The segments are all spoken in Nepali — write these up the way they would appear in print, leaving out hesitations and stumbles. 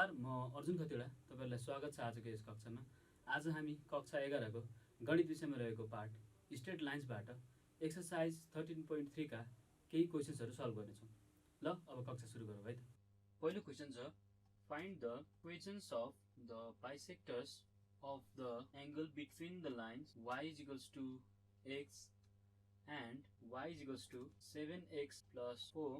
नमस्कार, म अर्जुन खतिवडा। तपाईहरुलाई स्वागत छ आजको यस कक्षामा। आज हामी कक्षा 11 को गणित विषयमा रहेको पाठ स्ट्रेट लाइन्सबाट एक्सरसाइज 13.3 का केही क्वेशन्सहरु सल्भ गर्नेछौं। ल अब कक्षा सुरु गरौँ है त। पहिलो क्वेशन छ find the equations of the bisectors of the angle between the lines y = x and y = 7x + 4.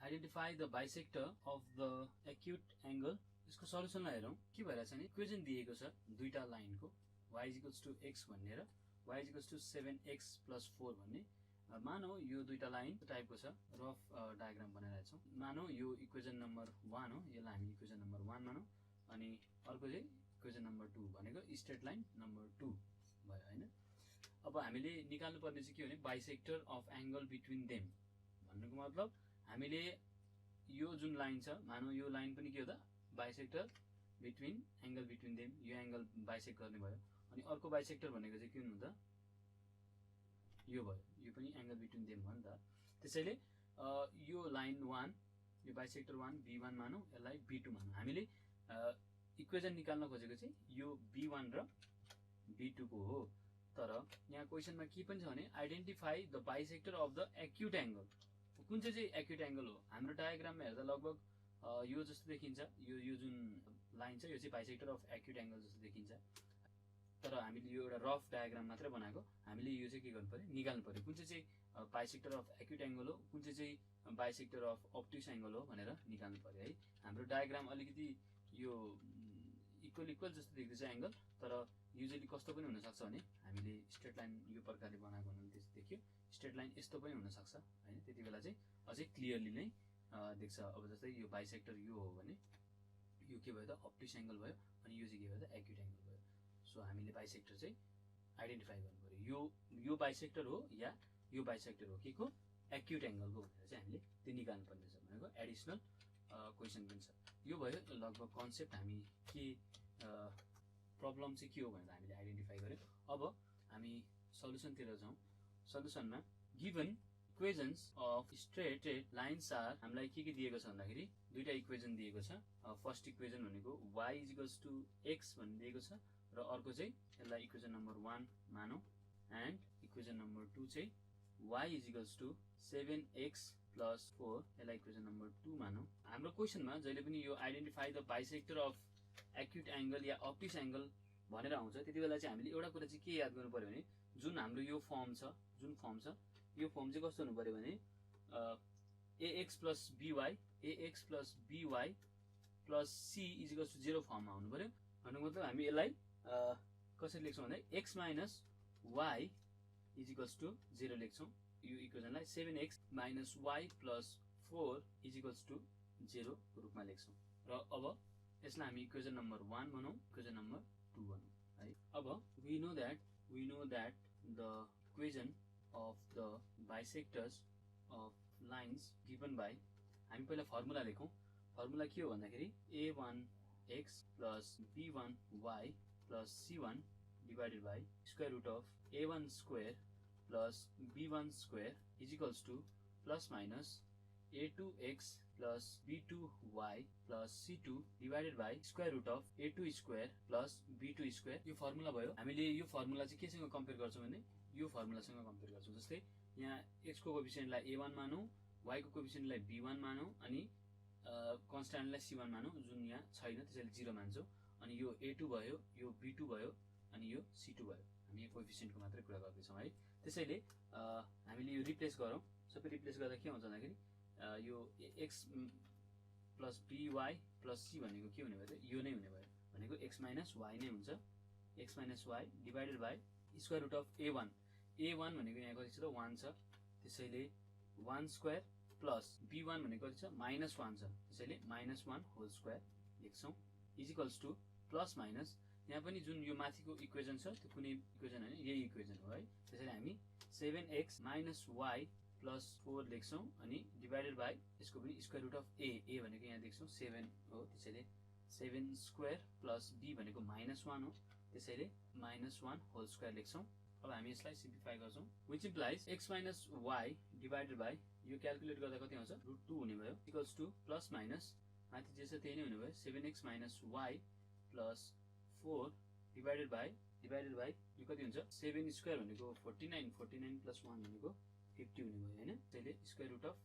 Identify the bisector of the acute angle. यसको सल्युसनलाई हेरौं। के भइरहेछ नि इक्वेसन दिएको छ दुईटा लाइनको y = x भन्ने र y = 7x + 4 भन्ने। मानौ यो दुईटा लाइन टाइपको छ, रफ डायग्राम बनाइरहेका छौं। मानौ यो इक्वेसन नम्बर 1 हो, यसलाई हामी इक्वेसन नम्बर 1 मानौ, अनि अर्को चाहिँ इक्वेसन नम्बर 2 भनेको स्ट्रेट लाइन नम्बर 2 भयो हैन। अब हामीले निकाल्नु पर्ने चाहिँ के हो भने bisector of angle between them भन्नुको मतलब हामीले यो जुन लाइन छ, मानौ यो लाइन पनि के हो त bisector between angle between them, यो एंगल बाइसेक्ट गर्ने भयो। अनि अर्को बाइसेक्टर भनेको चाहिँ के हुनु त यो भयो, यो पनि एंगल बिट्विन देम हो नि त। त्यसैले यो लाइन 1, यो बाइसेक्टर 1 B1 मानौ, यसलाई B2 मानौ। हामीले इक्वेसन निकाल्न खोजेको चाहिँ यो B1 र B2 को हो। तर यहाँ क्वेशनमा के पनि छ भने identify the bisector of the acute angle. कुन चाहिँ एक्युट एंगल हो? हाम्रो डायग्राममा हेर्दा लगभग यो जस्तो देखिन्छ। यो जुन लाइन छ यो चाहिँ बाइसेक्टर अफ एक्युट एंगल जस्तो देखिन्छ। तर हामीले यो एउटा रफ डायग्राम मात्र बनाएको, हामीले यो चाहिँ के गर्नु पर्यो निकाल्नु पर्यो कुन चाहिँ बाइसेक्टर अफ एक्युट एंगल हो, कुन चाहिँ बाइसेक्टर अफ ऑब्ट्युस एंगल हो भनेर निकाल्नु पर्यो है। हाम्रो डायग्राम अलिकति यो इक्वल जस्तो देख्दैछ एंगल, तर युजुअली कस्तो पनि हुन सक्छ भने हामीले स्ट्रेट लाइन यो प्रकारले बनाएको हुनाले त्यस्तो देखियो, स्ट्रेट लाइन यस्तो पनि हुन सक्छ हैन। त्यतिबेला चाहिँ अझै क्लियरली नै देख्छ। अब जस्तै यो बाइसेक्टर यो हो भने यो के भयो त ऑब्ट्युस एंगल भयो, अनि यो चाहिँ के भयो त एक्युट एंगल भयो। सो हामीले बाइसेक्टर चाहिँ आइडेन्टिफाई गर्नु पर्यो, यो बाइसेक्टर हो या यो बाइसेक्टर हो के को एक्युट एंगलको भनेर चाहिँ हामीले त्यो निकाल्नु पर्ने छ भनेको एडिसनल क्वेशन पनि छ। यो भयो लगभग कन्सेप्ट। हामी के प्रब्लम चाहिँ के हो भनेर हामीले आइडेन्टिफाई गर्यौं। अब हामी सल्युसनतिर जाउँ। सल्युसनमा given equations of straight lines are, हामीलाई के दिएको छ भन्दाखेरि दुईटा इक्वेसन दिएको छ। फर्स्ट इक्वेसन भनेको y = x भन्ने दिएको छ र अर्को चाहिँ यसलाई इक्वेसन नम्बर 1 मानौ, एन्ड इक्वेसन नम्बर 2 चाहिँ y = 7x + 4, यसलाई इक्वेसन नम्बर 2 मानौ। हाम्रो क्वेशनमा जहिले पनि यो identify the bisector of acute angle या ऑब्ट्युस एंगल भनेर आउँछ, त्यतिबेला चाहिँ हामीले एउटा कुरा चाहिँ के याद गर्नु पर्यो भने जुन हाम्रो यो फर्म छ, यो फर्म चाहिँ कस्तो हुनु पर्यो भने ax + by + c = 0 फर्ममा हुनु पर्यो। भन्नुको मतलब हामी यसलाई कसरी लेख्छौं भन्दा x - y = 0 लेख्छौं। यो इक्वेसनलाई 7x - y + 4 = 0 को रूपमा लेख्छौं। र अब यसलाई हामी इक्वेसन नम्बर 1 बनाऊ, इक्वेसन नम्बर 2 बनाऊ है। अब we know that the equation of the bisectors of lines given by, हामी पहिला फर्मुला लेखौं। फर्मुला के हो भन्दाखेरि a1x + b1y + c1 divided by square root of a1² + b1² = plus minus a2x + b2y + c2 divided by square root of a2² + b2²। यो फर्मुला भयो। हामीले यो फर्मुला चाहिँ केसँग कम्पेयर गर्छौं भने यो फर्मुलासँग कम्पेयर गर्छौं। जस्तै यहाँ x को कोएफिसिएन्टलाई a1 मानौ, y को कोएफिसिएन्टलाई b1 मानौ, अनि कन्स्ट्यान्टलाई c1 मानौ जुन यहाँ छैन, त्यसैले 0 मान्छौं। अनि यो a2 भयो, यो b2 भयो, अनि यो c2 भयो। हामी यो कोएफिसिएन्टको मात्रै कुरा गर्दै छौं है। त्यसैले हामीले यो रिप्लेस गरौं। सबै रिप्लेस गर्दा के हुन्छ भन्दाखेरि यो x + by + c भनेको के हुने भयो त यो नै हुने भयो, भनेको x - y नै हुन्छ। x - y divided by square root of a1 भनेको यहाँ कति छ त 1 छ, त्यसैले 1² प्लस b1 भनेको कति छ -1 छ, त्यसैले -1 होल स्क्वायर लेख्छौं = प्लस माइनस यहाँ पनि जुन यो माथिको इक्वेसन छ त्यो कुनै इक्वेसन हैन, यही इक्वेसन हो है। त्यसैले हामी 7x - y + 4 लेख्छौं, अनि डिवाइडेड बाइ यसको पनि स्क्वायर रुट अफ a भनेको यहाँ लेख्छौं 7 हो, त्यसैले 7² प्लस b भनेको -1 हो, त्यसैले -1 होल स्क्वायर लेख्छौं। अब हामी यसलाई सिम्प्लिफाई गर्छौं which implies x minus y divided by यो क्याल्कुलेट गर्दा कति आउँछ √2 हुने भयो इक्वल्स टु प्लस माइनस माथि जे छ त्यही नै हुने भयो 7x minus y plus 4 divided by यो कति हुन्छ 7 स्क्वायर भनेको 49 49 plus 1 भनेको 50 हुने भयो हैन त्यसले square root of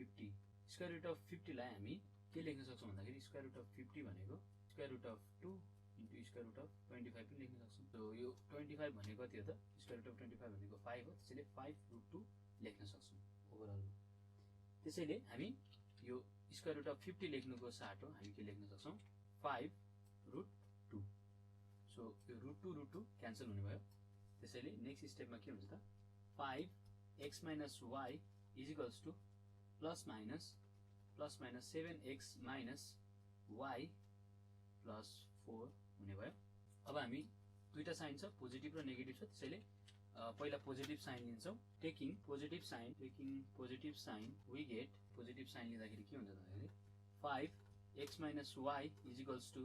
50 square root of 50 लाई हामी के लेख्न सक्छौं भन्दाखेरि स्क्वायर रुट अफ 50 भनेको square root of 2 into square root of 25 पनि लेख्न सक्छौं सो यो 25 भनेको कति हो त स्क्वायर रुट अफ 25 भनेको 5 हो त्यसैले 5 रुट 2 लेख्न सक्छौं ओभरअल त्यसैले हामी यो स्क्वायर रुट अफ 50 लेख्नुको साटो हामी के लेख्न सक्छौं 5 रुट 2 सो यो रुट 2 क्यान्सल हुने भयो त्यसैले नेक्स्ट स्टेपमा के हुन्छ त 5x minus y is equals to plus minus 7x minus y plus 4 हुने भयो अब हामी दुईटा साइन छ पोजिटिभ र नेगेटिभ छ त्यसैले पहिला पोजिटिभ साइन लिन्छौं taking positive sign we get positive sign लिँदाखेरि के हुन्छ भन्दाखेरि 5x minus y is equals to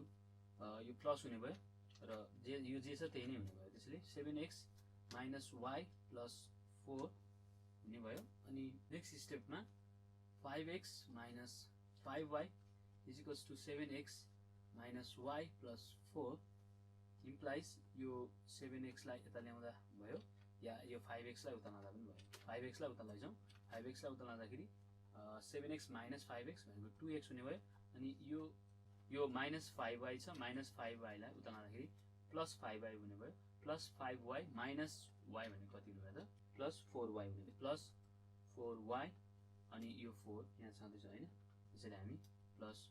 यो प्लस हुने भयो र यो जे छ त्यही नै हुने भयो त्यसैले 7x minus y plus 4 हुने भयो अनि next स्टेपमा 5x minus 5y is equals to 7x minus y plus 4 implies यो 7x लाई यता ल्याउँदा भयो या यो 5x लाई उता लाँदा पनि भयो 5x लाई उता लैजाउँ 5x लाई उता लाँदाखेरि 7x minus 5x भनेको 2x हुने भयो अनि यो minus 5y छ minus 5y लाई उता लाँदाखेरि plus 5y हुने भयो plus 5y minus y भनेको कति हुने भयो त plus 4y हुने भयो plus 4y अनि यो 4 यहाँ छँदैछ हैन त्यसैले हामी plus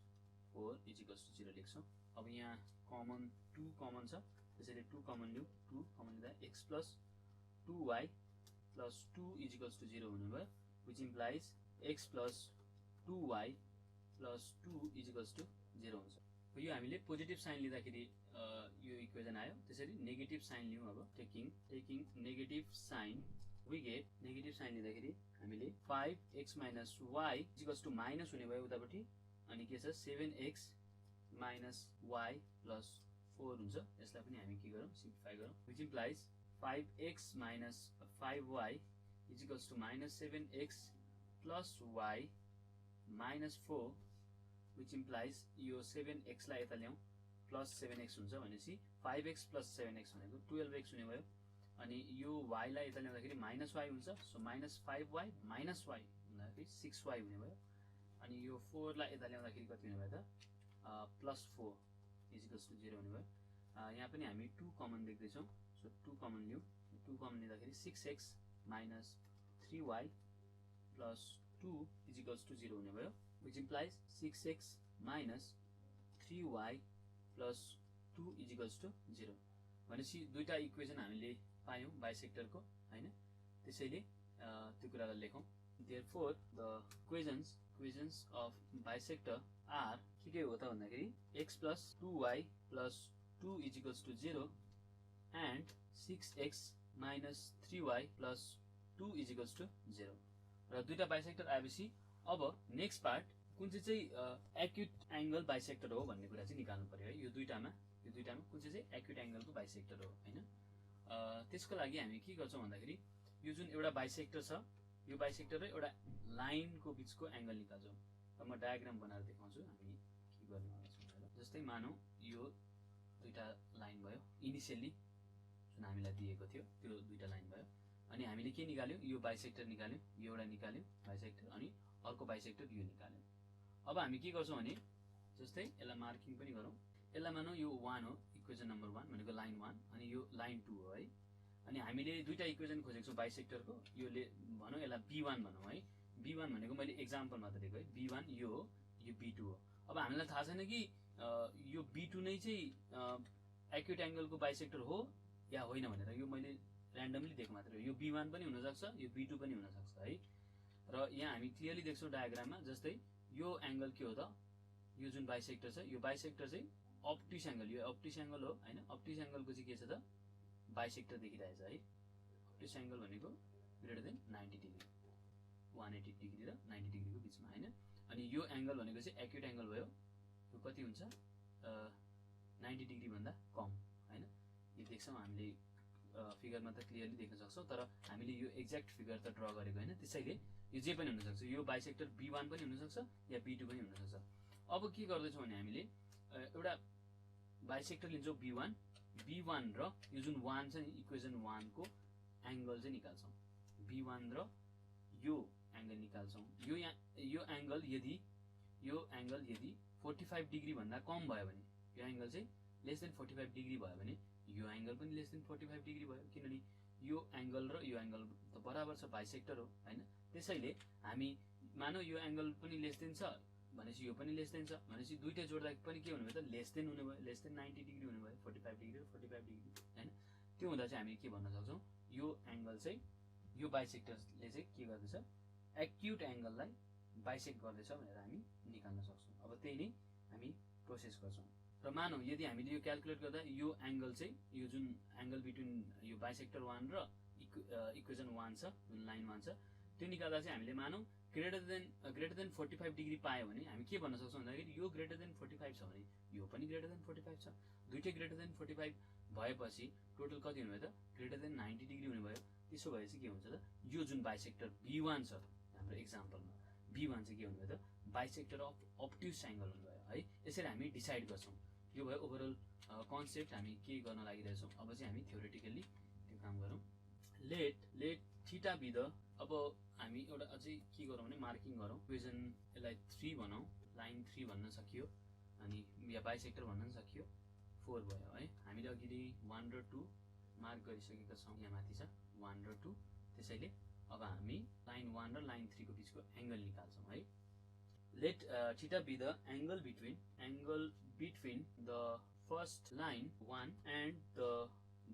4 is equals to 0 लेख्छौं अब यहाँ कमन 2 कमन छ त्यसैले 2 कमन लिऊ 2 कमन लिँदा x plus 2y plus 2 is equals to 0 हुने भयो which implies x plus 2y plus 2 is equals to 0 हुन्छ यो हामीले पोजिटिभ साइन लिँदाखेरि यो इक्वेसन आयो त्यसैले नेगेटिभ साइन लियौं अब taking negative sign we get negative sign लिँदाखेरि हामीले 5x minus y is equals to minus हुने भयो उतापट्टि अनि के छ 7x minus y plus 4 हुन्छ यसलाई पनि हामी के गरौँ सिम्प्लिफाई गरौँ which implies 5x minus 5y is equals to minus 7x plus y minus 4 which implies यो 7x लाई यता ल्याउँ plus 7x हुन्छ भनेपछि 5x plus 7x भनेको 12x हुने भयो अनि यो y लाई यता ल्याउँदाखेरि minus y हुन्छ so minus 5y minus y भन्दाखेरि 6y हुने भयो अनि यो 4 लाई यता ल्याउँदाखेरि कति हुने भयो त plus 4 is equals to 0 हुने भयो यहाँ पनि हामी 2 कमन देख्दै छौं सो 2 कमन लियौं 2 कमन लिँदाखेरि 6x minus 3y plus 2 is equals to 0 हुने भयो which implies 6x minus 3y plus 2 is equals to 0 भनेपछि दुईटा इक्वेसन हामीले पायौं बाइसेक्टरको हैन त्यसैले त्यो कुरालाई लेखौं therefore the equations of bisector are के हो त भन्दाखेरि x plus 2y plus 2 is equals to 0 and 6x minus 3y plus 2 is equals to 0 र दुईटा बाइसेक्टर आएपछि अब नेक्स्ट पार्ट कुन चाहिँ एक्युट एंगल बाइसेक्टर हो भन्ने कुरा चाहिँ निकाल्नु पर्यो है यो दुईटामा कुन चाहिँ एक्युट एंगलको बाइसेक्टर हो हैन त्यसको लागि हामी के गर्छौं भन्दाखेरि यो जुन एउटा बाइसेक्टर छ यो बाइसेक्टर र एउटा लाइनको बीचको एंगल निकाल्छौं अब म डायग्राम बनाएर देखाउँछु हामी के गर्नु पर्छ जस्तै मानौ यो दुईटा लाइन भयो इनिशियली जुन हामीलाई दिएको थियो त्यो दुईटा लाइन भयो अनि हामीले के निकाल्यौ यो बाइसेक्टर निकाल्यौ यो एउटा निकाल्यौ बाइसेक्टर अनि अर्को बाइसेक्टर यो निकाल्यौ अब हामी के गर्छौं भने जस्तै यसलाई मार्किङ पनि गरौँ यसलाई मानौ यो 1 हो इक्वेसन नम्बर 1 भनेको लाइन 1 अनि यो लाइन 2 हो है अनि हामीले दुईटा इक्वेसन खोजेको छौं बाइसेक्टरको यो भनौं यसलाई B1 भनौं है B1 भनेको मैले एक्जाम्पल मात्र दिएको है B1 यो हो यो B2 हो अब हामीलाई थाहा छैन कि यो B2 नै चाहिँ एक्युट एंगलको बाइसेक्टर हो या होइन भनेर यो मैले र्यान्डमली दिएको मात्र हो यो B1 पनि हुन सक्छ यो B2 पनि हुन सक्छ है र यहाँ हामी क्लियरली देख्छौं डायग्राममा जस्तै यो एंगल के हो त यो जुन बाइसेक्टर छ यो बाइसेक्टर चाहिँ अप्टिस एंगल यो अप्टिस एंगल हो हैन अप्टिस एंगलको चाहिँ के छ त बाइसेक्टर देखिरहेछ है अप्टिस एंगल भनेको ग्रेटर देन 90 डिग्री 180 डिग्री र 90 डिग्रीको बीचमा हैन अनि यो एंगल भनेको चाहिँ एक्युट एंगल भयो यो कति हुन्छ 90 डिग्री भन्दा कम हैन यो देख्छौं हामीले फिगरमा त क्लियरली देख्न सक्छौँ, तर हामीले यो एक्ज्याक्ट फिगर त ड्र गरेको होइन। त्यसैले यो जे पनि हुनसक्छ, यो बाइसेक्टर B1 पनि हुनसक्छ या B2 पनि हुनसक्छ। अब के गर्दैछौँ भने हामीले एउटा बाइसेक्टर लिन्छौँ B1 र यो जुन 1 छ नि इक्वेसन 1 को एङ्गल चाहिँ निकाल्छौँ। B1 र यो एङ्गल निकाल्छौँ। यो एङ्गल यदि 45 डिग्री भन्दा कम भयो भने, यो एङ्गल चाहिँ लेस देन 45 डिग्री भयो भने यो एङ्गल पनि लेस देन 45 डिग्री भयो, किनभने यो एङ्गल र यो एङ्गल त बराबर छ, बाइसेक्टर हो हैन। त्यसैले हामी मानौ यो एङ्गल पनि लेस देन छ भनेपछि यो पनि लेस देन छ भनेपछि दुईटा जोड्दा पनि के हुने भयो त लेस देन हुने भयो, लेस देन 90 डिग्री हुने भयो, 45 डिग्री र 45 डिग्री हैन। त्यो हुँदा चाहिँ हामी के भन्न सक्छौँ, यो एङ्गल चाहिँ यो बाइसेक्टरले चाहिँ के गर्दैछ, एक्युट एङ्गललाई बाइसेक्ट गर्दैछ भनेर हामी निकाल्न सक्छौँ। अब त्यही नै हामी प्रोसेस गर्छौँ र मानौ यदि हामीले यो क्याल्कुलेट गर्दा यो एङ्गल चाहिँ यो जुन एङ्गल बिट्विन यो बाइसेक्टर 1 र इक्वेसन 1 छ, जुन लाइन 1 छ, त्यो निकाल्दा चाहिँ हामीले मानौ ग्रेटर देन 45 डिग्री पायो भने हामी के भन्न सक्छौँ भन्दाखेरि यो ग्रेटर देन 45 छ भने यो पनि ग्रेटर देन 45 छ। दुईटै ग्रेटर देन 45 भएपछि टोटल कति हुने भयो त ग्रेटर देन 90 डिग्री हुने भयो। त्यसो भएपछि के हुन्छ त यो जुन बाइसेक्टर B1 छ हाम्रो एक्जाम्पलमा, B1 चाहिँ के हुने भयो त बाइसेक्टर अफ अब्ट्युस एङ्गल हुने भयो है। यसरी हामी डिसाइड गर्छौँ। यो भयो ओभरअल कन्सेप्ट, हामी के गर्न लागिरहेछौँ। अब चाहिँ हामी थ्योरेटिकल्ली त्यो काम गरौँ। लेट थीटा बी द, अब हामी एउटा अझै के गरौँ भने मार्किङ गरौँ। इक्वेसन यसलाई 3 बनाऊ, लाइन 3 भन्न सकियो, अनि या बाइसेक्टर भन्न पनि सकियो। 4 भयो है। हामीले अघि 1 र 2 मार्क गरिसकेका छौँ, यहाँ माथि छ 1 र 2। त्यसैले अब हामी लाइन 1 र लाइन 3 को बिचको एङ्गल निकाल्छौँ है। Let theta be the angle between the first line 1 and the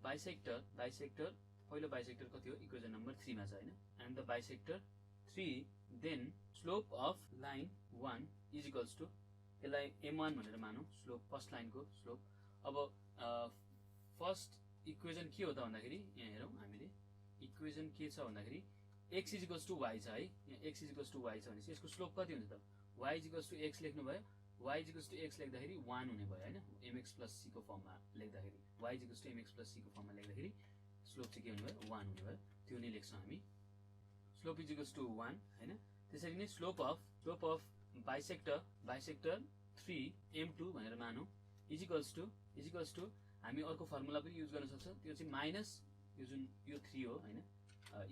bisector पहिलो बाइसेक्टर कति हो इक्वेसन नम्बर 3 मा छ हैन, and the bisector 3, then slope of line 1 is equals to, यसलाई m1 भनेर मानौँ, स्लोप फर्स्ट लाइनको स्लोप। अब फर्स्ट इक्वेसन के हो त भन्दाखेरि यहाँ हेरौँ, हामीले इक्वेसन के छ भन्दाखेरि x is equals to y छ है। यहाँ x is equals to y छ भनेपछि यसको स्लोप कति हुन्छ त, y is equals to x लेख्नु भयो, y is equals to x लेख्दाखेरि 1 हुने भयो हैन, mx प्लस c को फर्ममा लेख्दाखेरि, y is equals to mx plus c को फर्ममा लेख्दाखेरि स्लोप चाहिँ के हुने भयो 1 हुने भयो। त्यो नै लेख्छौँ हामी, स्लोप इज इक्वल्स टु 1 हैन। त्यसरी नै स्लोप अफ बाइसेक्टर 3 m2 भनेर मानौँ इज इक्वल्स टु हामी अर्को फर्मुला पनि युज गर्न सक्छौँ, त्यो चाहिँ माइनस यो जुन यो 3 हो हैन,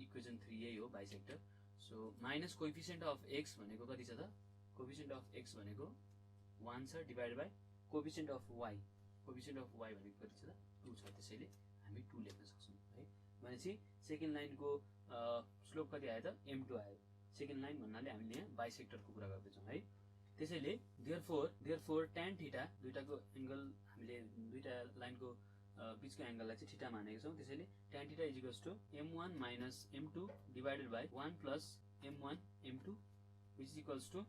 इक्वेसन 3 यही हो bisector. So minus coefficient of x भनेको कति छ त, कोएफिसिएन्ट अफ x भनेको 1 छ, divided by coefficient of y भनेको कति छ त 2 छ। त्यसैले हामी 2 लेख्न सक्छौँ है। भनेपछि सेकेन्ड लाइनको स्लोप कति आयो त m2 आयो। सेकेन्ड लाइन भन्नाले हामीले यहाँ बाइसेक्टरको कुरा गर्दैछौँ है। त्यसैले देयरफोर tan थीटा, दुईटाको एङ्गल हामीले दुईटा लाइनको बिचको एङ्गललाई चाहिँ थीटा मानेको छौँ। त्यसैले tan theta is equals to m1 minus m2 divided by 1 plus m1 m2 which is equals to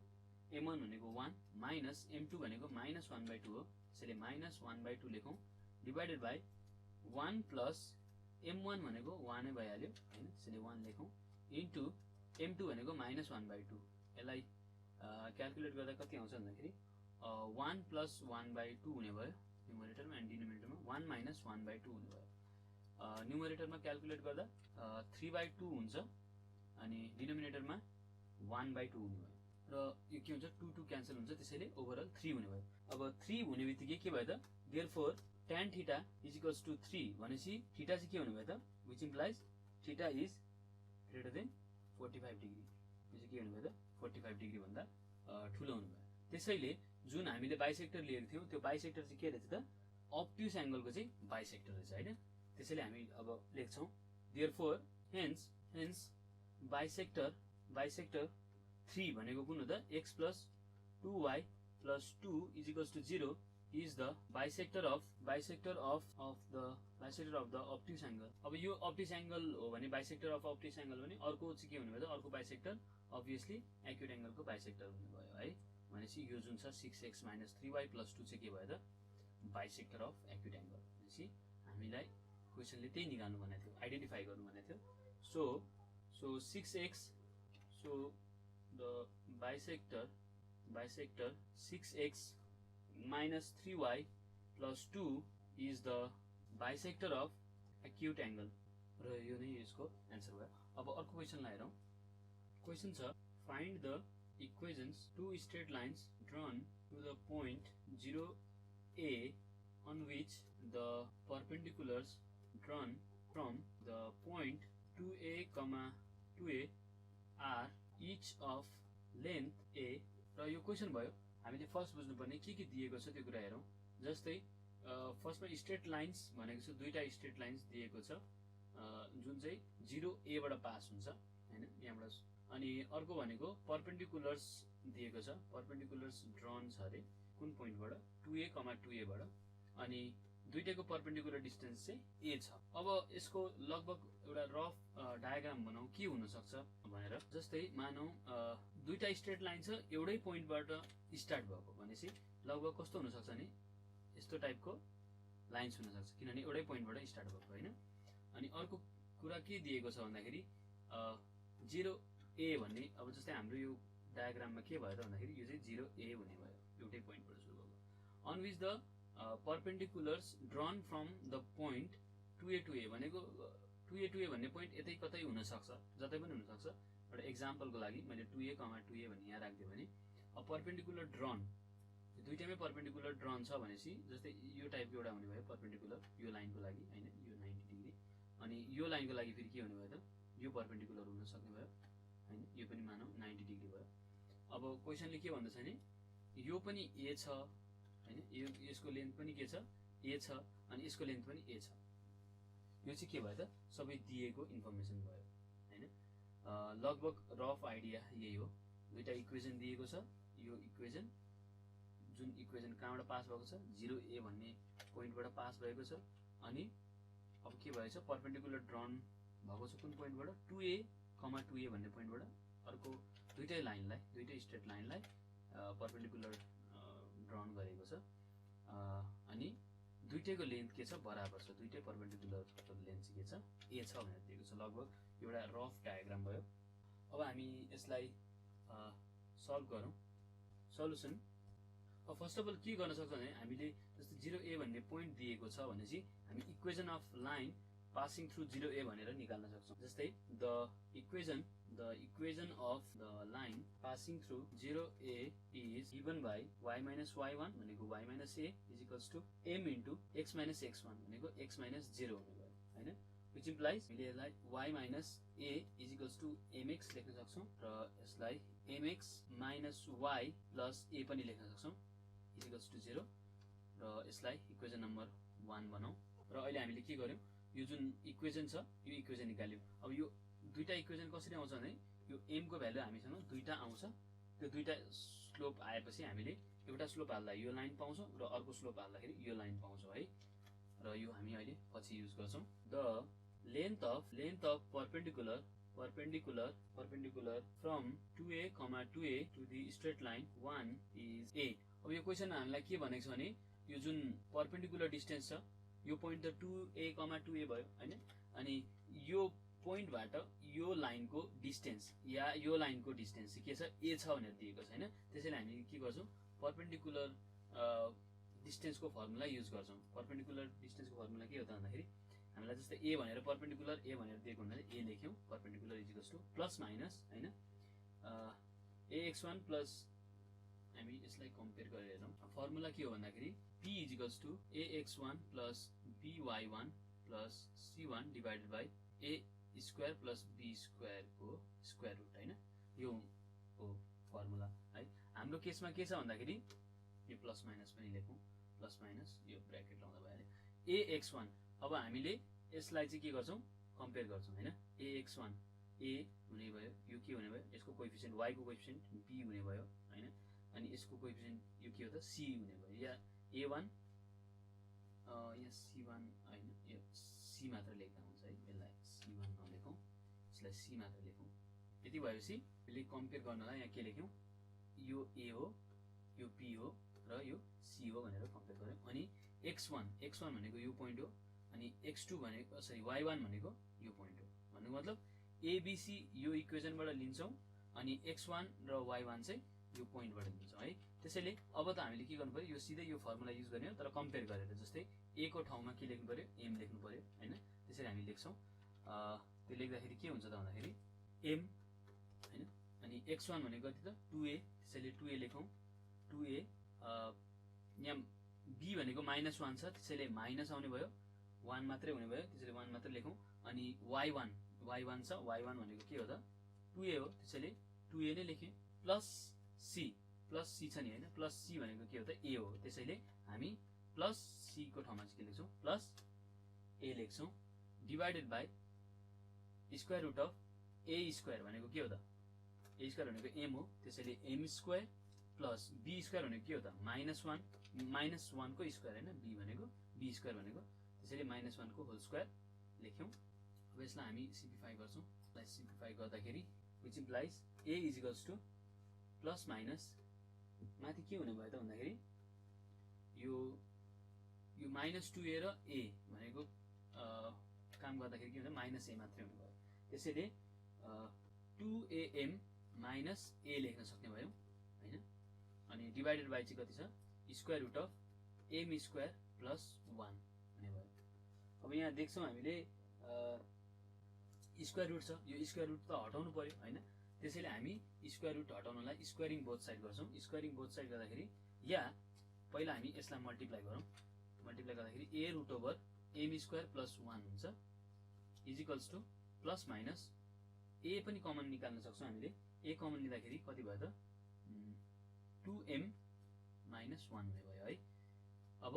m1 भनेको 1 माइनस m2 भनेको माइनस 1/2 हो। त्यसैले माइनस 1/2 लेखौँ, डिभाइडेड बाइ 1 प्लस m1 भनेको 1 नै भइहाल्यो हैन, त्यसैले 1 लेखौँ, इन्टु m2 भनेको माइनस 1/2। यसलाई क्याल्कुलेट गर्दा कति आउँछ भन्दाखेरि 1 प्लस 1/2 हुने भयो न्युमरेटरमा, एन्ड डिनोमिनेटरमा 1 माइनस 1/2 हुने भयो। न्युमरेटरमा क्याल्कुलेट गर्दा 3/2 हुन्छ, अनि डिनोमिनेटरमा 1/2 हुने भयो, र यो के हुन्छ 2 क्यान्सल हुन्छ, त्यसैले ओभरअल 3 हुने भयो। अब 3 हुने बित्तिकै के भयो त, therefore tan theta is equals to 3 भनेपछि थीटा चाहिँ के हुने भयो त, which implies theta is greater than 45 degree. यो चाहिँ के हुने भयो त 45 डिग्री भन्दा ठुलो हुने भयो। त्यसैले जुन हामीले बाइसेक्टर लिएको थियौँ त्यो बाइसेक्टर चाहिँ के रहेछ त, अब्ट्युस एङ्गलको चाहिँ बाइसेक्टर रहेछ हैन। त्यसैले हामी अब लेख्छौँ, देयरफोर हेन्स बाइसेक्टर 3 भनेको कुन हो त, x plus 2y plus 2 is equals to 0 is the bisector of the obtuse angle। अब यो obtuse angle हो भने बाइसेक्टर अफ obtuse angle भने अर्को चाहिँ के हुने भयो त, अर्को बाइसेक्टर अब्भियसली एक्युट एङ्गलको बाइसेक्टर हुने भयो है। भनेपछि यो जुन छ 6x माइनस 3y प्लस 2 चाहिँ के भयो त, बाइसेक्टर अफ एक्युट एङ्गल। भनेपछि हामीलाई क्वेसनले त्यही निकाल्नु भनेको थियो, आइडेन्टिफाई गर्नु भनेको थियो। So 6x, so the bisector 6x minus 3y plus 2 is the bisector of acute angle र यो नै यसको एन्सर भयो। अब अर्को क्वेसनलाई हेरौँ। क्वेसन छ find the equations to straight lines drawn to the point 0a on which the perpendiculars drawn from the point 2a, 2a are each of length a। र यो क्वेसन भयो। हामीले फर्स्ट बुझ्नुपर्ने के दिएको छ त्यो कुरा हेरौँ। जस्तै फर्स्टमा स्ट्रेट लाइन्स भनेको छ, दुईटा स्ट्रेट लाइन्स दिएको छ जुन चाहिँ 0a बाट पास हुन्छ हैन यहाँबाट। अनि अर्को भनेको परपेन्डिकुलर्स दिएको छ, परपेन्डिकुलर्स ड्रन छ अरे कुन पोइन्टबाट 2a, 2a बाट। अनि दुईटैको परपेन्डिकुलर डिस्टेन्स चाहिँ a छ। अब यसको लगभग एउटा रफ डायग्राम बनाऊ के हुन सक्छ भनेर। जस्तै मानौँ दुईटा स्ट्रेट लाइन छ, एउटै पोइन्टबाट स्टार्ट भएको भनेपछि लगभग कस्तो हुन सक्छ नि यस्तो टाइपको लाइन्स हुन सक्छ, किनभने एउटै पोइन्टबाट स्टार्ट भएको हैन। अनि अर्को कुरा के दिएको छ भन्दाखेरि 0a भन्ने, अब जस्तै हाम्रो यो डायग्राममा के भयो त भन्दाखेरि यो चाहिँ 0a हुने भयो, एउटै पोइन्टबाट सुरु भएको। On which the perpendiculars drawn from the point 2a to a भनेको 2a to a भन्ने पोइन्ट यतै कतै हुन सक्छ, जतै पनि हुन सक्छ। एउटा एक्जाम्पलको लागि मैले 2a, 2a भन्ने यहाँ राख्दियो भने अब परपेन्डिकुलर ड्रन दुईटैमै परपेन्डिकुलर ड्रन छ भनेपछि जस्तै यो टाइपको एउटा हुने भयो परपेन्डिकुलर यो लाइनको लागि हैन, यो 90 डिग्री। अनि यो लाइनको लागि फेरि के हुने भयो त यो परपेन्डिकुलर हुन सक्ने भयो हैन, यो पनि मानौँ 90 डिग्री भयो। अब क्वेसनले के भन्दछ नि यो पनि a छ हैन, यसको लेन्थ पनि के छ a छ, अनि यसको लेन्थ पनि a छ। यो चाहिँ के भयो त सबै दिएको इन्फर्मेसन भयो हैन। लगभग रफ आइडिया यही हो। दुईटा इक्वेसन दिएको छ, यो इक्वेसन जुन इक्वेसन कहाँबाट पास भएको छ 0a भन्ने पोइन्टबाट पास भएको छ। अनि अब के भएछ परपेन्डिकुलर ड्रन भएको छ कुन पोइन्टबाट 2a, 2a भन्ने पोइन्टबाट। अर्को दुईटै लाइनलाई, दुईटै स्ट्रेट लाइनलाई परपेन्डिकुलर ड्रन गरेको छ। अनि दुईटैको लेन्थ के छ बराबर छ, दुईटै परपेन्डिकुलरको लेन्थ चाहिँ के छ a छ भनेर दिएको छ। लगभग एउटा रफ डायग्राम भयो। अब हामी यसलाई सल्भ गरौँ। सल्युसन अब फर्स्ट अफ अल के गर्न सक्छ भने हामीले जस्तै 0a भन्ने पोइन्ट दिएको छ भनेपछि हामी equation of line passing through 0a भनेर निकाल्न सक्छौँ। जस्तै the equation of the line passing through 0a is given by y minus y1 भनेको y minus a is equals to m into x minus x1 भनेको x minus 0 हुने भयो हैन। which implies हामीले यसलाई y minus a is equals to mx लेख्न सक्छौँ र यसलाई mx minus y plus a पनि लेख्न सक्छौँ is equals to 0 र यसलाई इक्वेसन नम्बर 1 बनाऊ। र अहिले हामीले के गर्यौं यो जुन इक्वेसन छ यो इक्वेसन निकाल्यौं। अब यो दुईटा इक्वेसन कसरी आउँछ भने यो m को भ्यालु हामीसँग दुईटा आउँछ। त्यो दुईटा स्लोप आएपछि हामीले एउटा स्लोप हाल्दा यो लाइन पाउँछौं र अर्को स्लोप हाल्दाखेरि यो लाइन पाउँछौं है। र यो हामी अहिले पछि युज गर्छौं। The length of perpendicular from 2a, 2a to the straight line 1 is a। अब यो क्वेशनमा हामीलाई के भनेको छ भने यो जुन परपेन्डिकुलर डिस्टेन्स छ यो पोइन्ट त 2a, 2a भयो हैन। अनि यो पोइन्टबाट यो लाइनको डिस्टेन्स या यो लाइनको डिस्टेन्स के छ a छ भनेर दिएको छ हैन। त्यसैले हामी के गर्छौं परपेन्डिकुलर डिस्टेन्सको फर्मुला युज गर्छौं। परपेन्डिकुलर डिस्टेन्सको फर्मुला के हो त भन्दाखेरि हामीलाई जस्तै a भनेर परपेन्डिकुलर a भनेर दिएको हुनाले a लेख्यौं। Perpendicular is equals to plus minus हैन ax1 प्लस हामी यसलाई कम्पेयर गरेर हेरौं। फर्मुला के हो भन्दाखेरि p is equals to ax1 plus by1 plus c1 divided by a square plus b square को स्क्वायर रुट हैन। यो हो फर्मुला है। हाम्रो केसमा के छ भन्दाखेरि यो प्लस माइनस पनि लेखौं। प्लस माइनस यो ब्र्याकेट लाउँदा भइहाल्यो। ax1 अब हामीले यसलाई चाहिँ के गर्छौं कम्पेयर गर्छौं हैन। ax1 a हुने भयो, यो के हुने भयो यसको कोएफिसिएन्ट y को कोएफिसिएन्ट b हुने भयो हैन। अनि यसको कोएफिसिएन्ट यो के हो त c हुने भयो। या a1 यहाँ c1 हैन यो c मात्र लेख्दा हुन्छ है। यसलाई c1 नलेखौं, यसलाई c मात्र लेखौं। यति भएपछि यसले कम्पेयर गर्नलाई यहाँ के लेख्यौं यो a हो, यो b हो र यो c हो भनेर कम्पेयर गर्यौं। अनि x1 भनेको यो पोइन्ट हो, अनि x2 भनेको सरी y1 भनेको यो पोइन्ट हो। भन्नुको मतलब abc यो इक्वेसनबाट लिन्छौं अनि x1 र y1 चाहिँ यो पोइन्टबाट लिन्छौं है। त्यसैले अब त हामीले के गर्नु पर्यो यो सिधै यो फर्मुला युज गर्ने हो तर कम्पेयर गरेर। जस्तै a को ठाउँमा के लेख्नु पर्यो m लेख्नु पर्यो हैन। त्यसरी हामी लेख्छौँ। त्यो लेख्दाखेरि के हुन्छ त भन्दाखेरि m हैन, अनि x1 भनेको कति त 2a, त्यसैले 2a लेखौँ। 2a यहाँ b भनेको -1 छ, त्यसैले माइनस आउने भयो, 1 मात्रै हुने भयो, त्यसैले 1 मात्रै लेखौँ। अनि y1 छ, y1 भनेको के हो त 2a हो, त्यसैले 2a नै लेखेँ। प्लस c छ नि हैन, प्लस c भनेको के हो त a हो, त्यसैले हामी प्लस c को ठाउँमा चाहिँ के लेख्छौँ प्लस a लेख्छौँ। Divided by square root of a square भनेको के हो त a स्क्वायर भनेको m हो, त्यसैले m square plus b square भनेको के हो त -1 को स्क्वायर हैन, b भनेको b स्क्वायर भनेको, त्यसैले -1 को होल स्क्वायर लेख्यौँ। अब यसलाई हामी सिम्प्लिफाई गर्छौँ। यसलाई सिम्प्लिफाई गर्दाखेरि which implies a is equals to plus minus माथि के हुने भयो त भन्दाखेरि यो -2a र a भनेको काम गर्दाखेरि के हुन्छ -a मात्रै हुने भयो, त्यसैले 2am माइनस a लेख्न सक्ने भयौँ हैन। अनि डिभाइडेड बाइ चाहिँ कति छ square root of m square plus 1 हुने भयो। अब यहाँ देख्छौँ हामीले स्क्वायर रुट छ, यो स्क्वायर रुट त हटाउनु पर्यो हैन, त्यसैले हामी स्क्वायर रुट हटाउनलाई स्क्वायरिङ बोथ साइड गर्छौँ। स्क्वायरिङ बोथ साइड गर्दाखेरि या पहिला हामी यसलाई मल्टिप्लाई गरौँ। मल्टिप्लाई गर्दाखेरि a root over m square plus 1 हुन्छ is equals to plus minus a पनि कमन निकाल्न सक्छौँ हामीले। a कमन लिँदाखेरि कति भयो त 2m माइनस 1 हुने भयो है। अब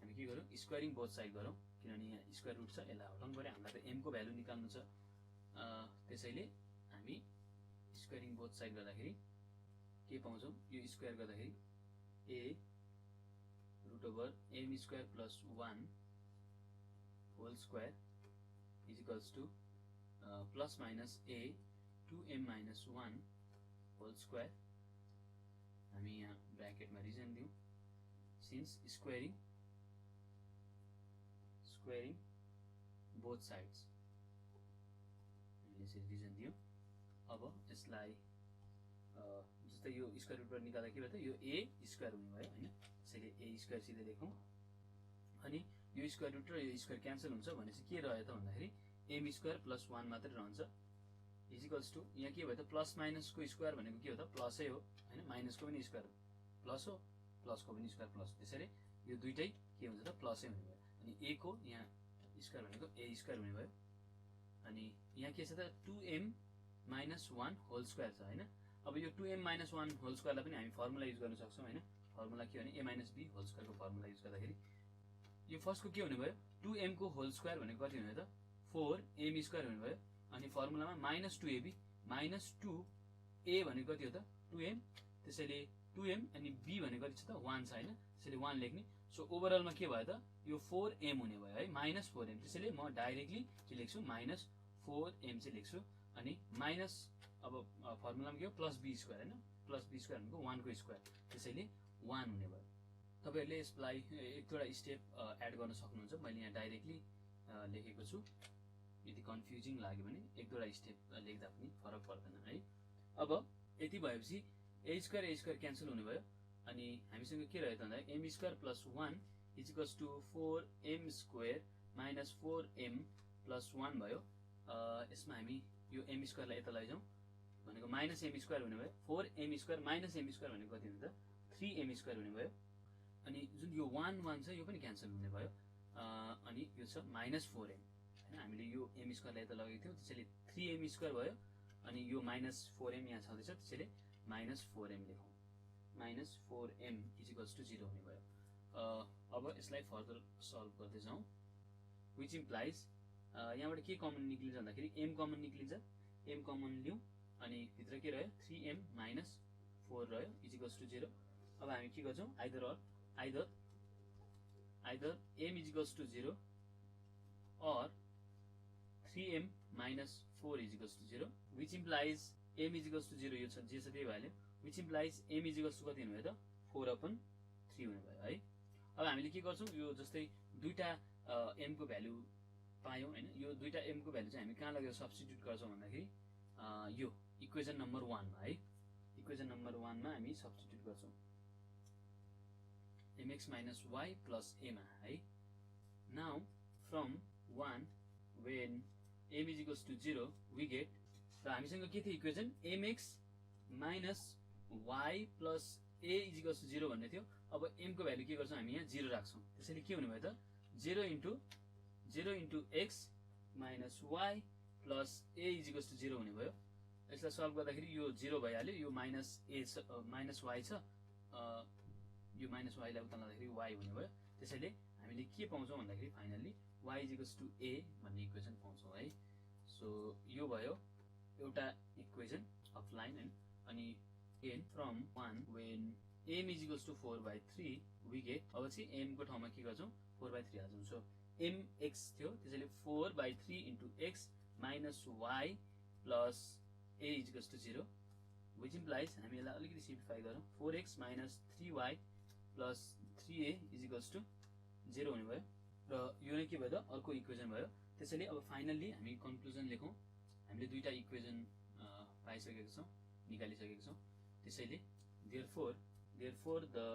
हामी के गरौँ स्क्वायरिङ बोथ साइड गरौँ, किनभने यहाँ स्क्वायर रुट छ, यसलाई हटाउनु पर्यो, हामीलाई त m को भ्यालु निकाल्नु छ। त्यसैले हामी स्क्वायरिङ बोथ साइड गर्दाखेरि के पाउँछौँ, यो स्क्वायर गर्दाखेरि a root over m square plus 1 whole square is equals to plus minus a 2m minus 1 whole square. हामी यहाँ ब्र्याकेटमा रिजन दिउँ, सिन्स स्क्वायरिङ बोथ साइड्स हामीले यसरी रिजन दियौँ। अब यसलाई जस्तै यो स्क्वायर रुटबाट निकाल्दा के भयो त यो a स्क्वायर हुने भयो हैन, त्यसैले a स्क्वायर सिधै लेखौँ। अनि यो स्क्वायर रुट र यो स्क्वायर क्यान्सल हुन्छ भनेपछि के रह्यो त भन्दाखेरि m स्क्वायर प्लस 1 मात्रै रहन्छ इज इक्वल्स टु यहाँ के भयो त प्लस माइनसको स्क्वायर भनेको के हो त प्लसै हो हैन, माइनसको पनि स्क्वायर प्लस हो, प्लसको पनि स्क्वायर प्लस, त्यसैले यो दुइटै के हुन्छ त प्लसै हुने भयो। अनि a को यहाँ स्क्वायर भनेको a स्क्वायर हुने भयो। अनि यहाँ के छ त 2m माइनस 1 होल स्क्वायर छ हैन। अब यो 2m माइनस 1 होल स्क्वायरलाई पनि हामी फर्मुला युज गर्न सक्छौँ हैन। फर्मुला के भने a माइनस b होल स्क्वायरको फर्मुला युज गर्दाखेरि यो फर्स्टको के हुने भयो 2m को होल स्क्वायर भनेको कति हुने त 4m स्क्वायर हुने भयो। अनि फर्मुलामा -2ab -2a भनेको कति हो त 2m, त्यसैले 2m अनि b भनेको कति छ त 1 छ हैन, त्यसैले 1 लेख्ने। सो ओभरअलमा के भयो त यो 4m हुने भयो है, -4m, त्यसैले म डाइरेक्टली के लेख्छु -4m चाहिँ लेख्छु। अनि माइनस अब फर्मुलामा के हो प्लस b स्क्वायर हैन, प्लस b स्क्वायर भनेको 1 को स्क्वायर, त्यसैले 1 हुने भयो। तपाईहरुले यसलाई एक दुईवटा स्टेप एड गर्न सक्नुहुन्छ, मैले यहाँ डाइरेक्टली लेखेको छु। यदि कन्फ्युजिङ लाग्यो भने एक दुईवटा स्टेप लेख्दा पनि फरक पर्दैन है। अब यति भएपछि a स्क्वायर क्यान्सल हुने भयो। अनि हामीसँग के रह्यो त भन्दा m square plus 1 is equals to 4m square minus 4m plus 1 भयो। यसमा हामी यो m स्क्वायरलाई यता लैजाउँ भनेको माइनस m स्क्वायर हुने भयो। 4m square minus m square भनेको कति हुन्छ त 3m स्क्वायर हुने भयो। अनि जुन यो 1 1 छ यो पनि क्यान्सल हुने भयो। अनि यो छ -4m हैन, हामीले यो m स्क्वायरलाई यता लगेको थियौँ, त्यसैले 3m स्क्वायर भयो। अनि यो -4m यहाँ छँदैछ, त्यसैले -4m लेखौँ। -4m इज इक्वल्स टु 0 हुने भयो। अब यसलाई फर्दर सल्भ गर्दै जाउँ। विच इम्प्लाइज यहाँबाट के कमन निक्लिन्छ भन्दाखेरि m कमन निक्लिन्छ, m कमन लिउँ अनि भित्र के रह्यो 3m - 4 रह्यो इज इक्वल्स टु 0। अब हामी के गर्छौँ either m is equals to 0 or 3m - 4 is equals to 0, which implies m is equals to 0 यो छ जे छ त्यही भइहाल्यो। Which implies m is equals to कति हुने भयो त 4/3 हुने भयो है। अब हामीले के गर्छौँ यो जस्तै दुईटा m को भ्यालु पायौँ हैन, यो दुईटा m को भ्यालु चाहिँ हामी कहाँ लगेर सब्स्टिट्युट गर्छौँ भन्दाखेरि यो इक्वेसन नम्बर 1 मा है। इक्वेसन नम्बर 1 मा हामी सब्स्टिट्युट गर्छौँ mx - y + a मा है। Now from 1 when m is equals to 0 we get र हामीसँग के थियो equation mx minus y plus a is equals to 0 भन्ने थियो। अब m को भ्यालु के गर्छौं हामी यहाँ 0 राख्छौं। त्यसैले के हुने भयो त 0 into x minus y plus a is equals to 0 हुने भयो। यसलाई सल्भ गर्दाखेरि यो 0 भइहाल्यो, यो माइनस a छ माइनस y छ, यो माइनस y लाई उता लाँदाखेरि y हुने भयो। त्यसैले हामीले के पाउँछौं भन्दाखेरि finally y is equals to a भन्ने इक्वेसन पाउँछौं है। सो यो भयो एउटा इक्वेसन अफ लाइन अनि n from 1 when m is equals to 4/3 we get अब चाहिँ m को ठाउँमा के गर्छौं 4/3 हाल्छौं। सो mx थियो त्यसैले 4/3 into x minus y plus a is equals to 0 which implies हामी यसलाई अलिकति सिम्प्लिफाई गरौँ 4x minus 3y plus 3a is equals to 0 हुने भयो र यो नै के भयो त अर्को इक्वेसन भयो। त्यसैले अब फाइनली हामी कन्क्लुजन लेखौं। हामीले दुईटा इक्वेसन पाइसकेका छौं, निकालिसकेका छौं। त्यसैले therefore the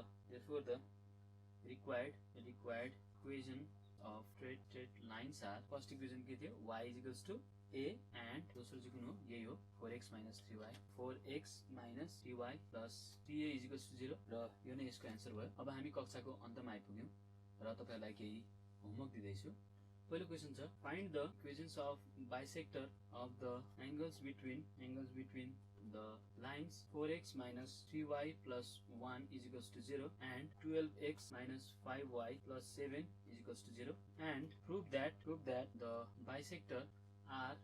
required equation of straight lines are first equation के थियो y is equals to a and दोस्रो चाहिँ कुन हो यही हो 4x minus 3y 4x minus 3y plus 3a is equals to 0 र यो नै यसको आन्सर भयो। अब हामी कक्षाको अन्तमा आइपुग्यौं र तपाईहरुलाई केही होमवर्क दिदैछु। पहिलो क्वेशन छ find the equations of bisector of the angles between the lines 4x minus 3y plus 1 is equals to 0 and 12x minus 5y plus 7 is equals to 0 and prove that the bisector are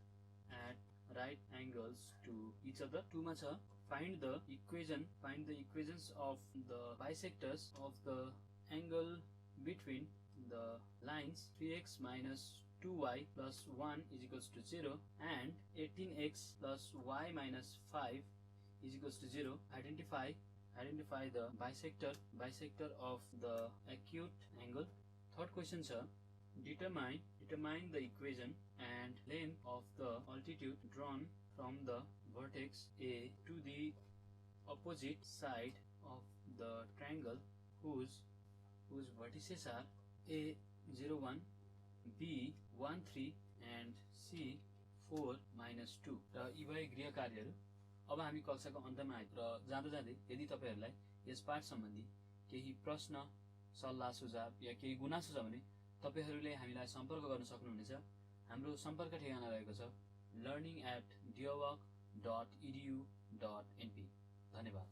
at right angles to each other. 2 ma cha find the equations of the bisectors of the angle between the lines 3x minus 2y plus 1 is equals to 0 and 18x plus y minus 5 is equals to 0. Identify the bisector of the acute angle. Third question sir, determine the equation and length of the altitude drawn from the vertex A to the opposite side of the triangle whose vertices are A01, B13 and C4-2 र यी भए गृह कार्यहरू। अब हामी कक्षाको अन्तमा आए र जाँदै यदि तपाईहरुलाई यस पाठ सम्बन्धी केही प्रश्न सल्लाह सुझाव या केही गुनासो छ भने तपाईहरुले हामीलाई सम्पर्क गर्न सक्नुहुनेछ। हाम्रो सम्पर्क ठेगाना रहेको छ learning@dearwork.edu.np। धन्यवाद।